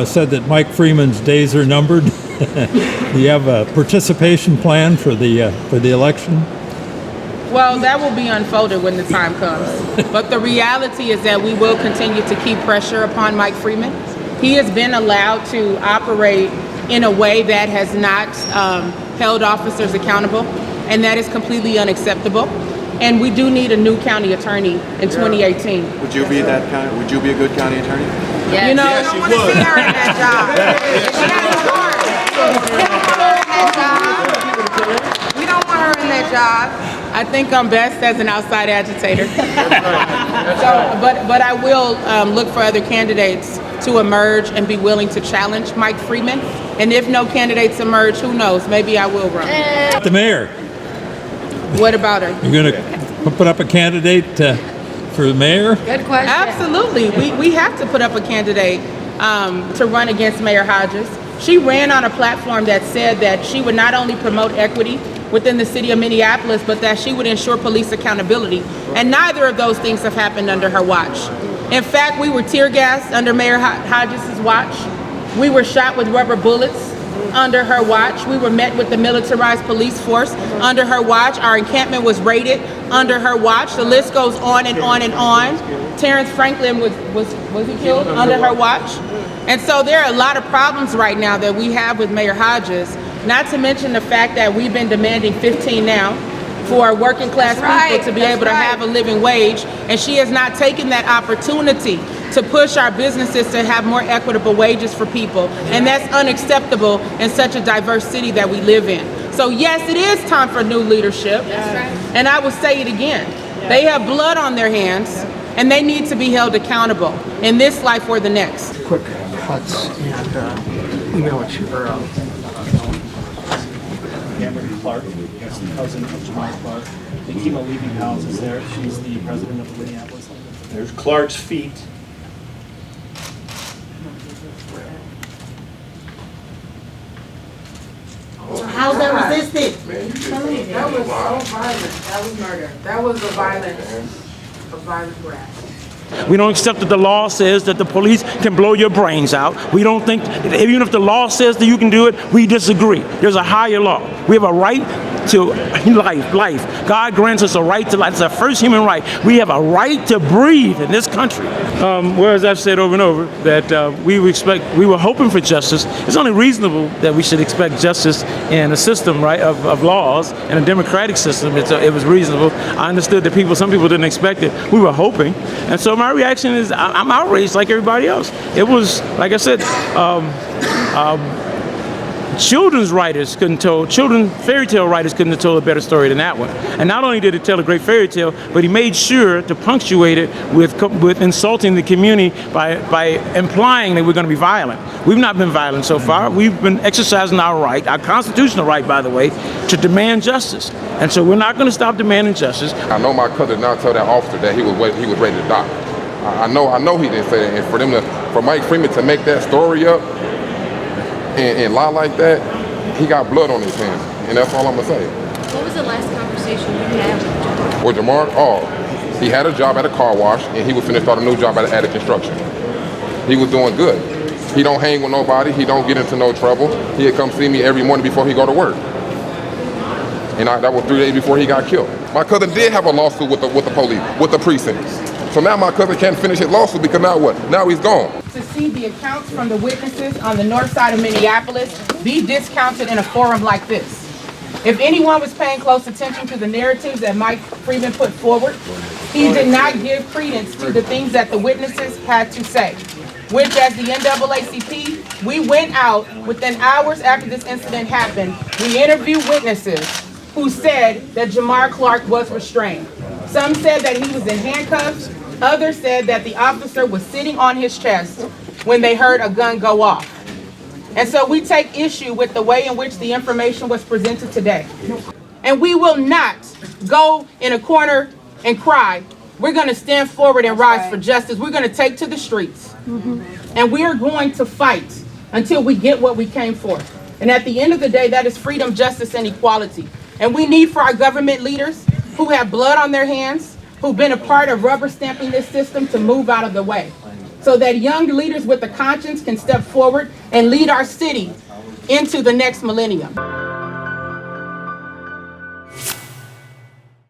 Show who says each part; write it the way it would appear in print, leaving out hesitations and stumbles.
Speaker 1: said that Mike Freeman's days are numbered. Do you have a participation plan for the election?
Speaker 2: Well, that will be unfolded when the time comes. But the reality is that we will continue to keep pressure upon Mike Freeman. He has been allowed to operate in a way that has not held officers accountable, and that is completely unacceptable. And we do need a new county attorney in 2018.
Speaker 3: Would you be that kind? Would you be a good county attorney?
Speaker 2: Yes. You know,
Speaker 4: Yes, you would.
Speaker 2: see her in that job. We don't want her in that job. I think I'm best as an outside agitator. But I will look for other candidates to emerge and be willing to challenge Mike Freeman. And if no candidates emerge, who knows? Maybe I will run.
Speaker 1: The mayor.
Speaker 2: What about her?
Speaker 1: You're going to put up a candidate for the mayor?
Speaker 2: Good question. Absolutely. We have to put up a candidate to run against Mayor Hodges. She ran on a platform that said that she would not only promote equity within the city of Minneapolis, but that she would ensure police accountability. And neither of those things have happened under her watch. In fact, we were tear gassed under Mayor Hodges' watch. We were shot with rubber bullets under her watch. We were met with the militarized police force under her watch. Our encampment was raided under her watch. The list goes on and on and on. Terrence Franklin was he killed under her watch? And so there are a lot of problems right now that we have with Mayor Hodges, not to mention the fact that we've been demanding 15 now for working class people to be able to have a living wage, and she has not taken that opportunity to push our businesses to have more equitable wages for people, and that's unacceptable in such a diverse city that we live in. So yes, it is time for new leadership, and I will say it again. They have blood on their hands, and they need to be held accountable in this life or the next.
Speaker 5: Quick cuts and email it to her.
Speaker 6: Jamar Clark, that's the cousin of Jamar Clark. Nekima Levy-Pounds is there. She's the president of the Minneapolis. There's Clark's feet.
Speaker 7: How's that resisted?
Speaker 2: That was so violent. That was murder. That was a violent grab.
Speaker 8: We don't accept that the law says that the police can blow your brains out. We don't think, even if the law says that you can do it, we disagree. There's a higher law. We have a right to life. God grants us a right to life. It's our first human right. We have a right to breathe in this country. Whereas I've said over and over that we were hoping for justice. It's only reasonable that we should expect justice in a system, right, of laws, in a democratic system. It was reasonable. I understood that some people didn't expect it. We were hoping. And so my reaction is I'm outraged like everybody else. It was, like I said, children's fairy tale writers couldn't have told a better story than that one. And not only did it tell a great fairy tale, but he made sure to punctuate it with insulting the community by implying that we're going to be violent. We've not been violent so far. We've been exercising our right, our constitutional right, by the way, to demand justice. And so we're not going to stop demanding justice.
Speaker 9: I know my cousin did not tell that officer that he was ready to die. I know he didn't say that. And for Mike Freeman to make that story up and lie like that, he got blood on his hands, and that's all I'm gonna say.
Speaker 10: What was the last conversation you had
Speaker 9: with Jamar? Oh, he had a job at a car wash, and he was finna start a new job at construction. He was doing good. He don't hang with nobody. He don't get into no trouble. He'd come see me every morning before he go to work. And that was 3 days before he got killed. My cousin did have a lawsuit with the police, with the precincts. So now my cousin can't finish his lawsuit because now what? Now he's gone.
Speaker 2: To see the accounts from the witnesses on the north side of Minneapolis be discounted in a forum like this. If anyone was paying close attention to the narratives that Mike Freeman put forward, he did not give credence to the things that the witnesses had to say, which as the NAACP, we went out within hours after this incident happened. We interviewed witnesses who said that Jamar Clark was restrained. Some said that he was in handcuffs. Others said that the officer was sitting on his chest when they heard a gun go off. And so we take issue with the way in which the information was presented today. And we will not go in a corner and cry. We're going to stand forward and rise for justice. We're going to take to the streets. And we are going to fight until we get what we came for. And at the end of the day, that is freedom, justice, and equality. And we need for our government leaders who have blood on their hands, who've been a part of rubber stamping this system, to move out of the way. so that young leaders with a conscience can step forward and lead our city into the next millennium.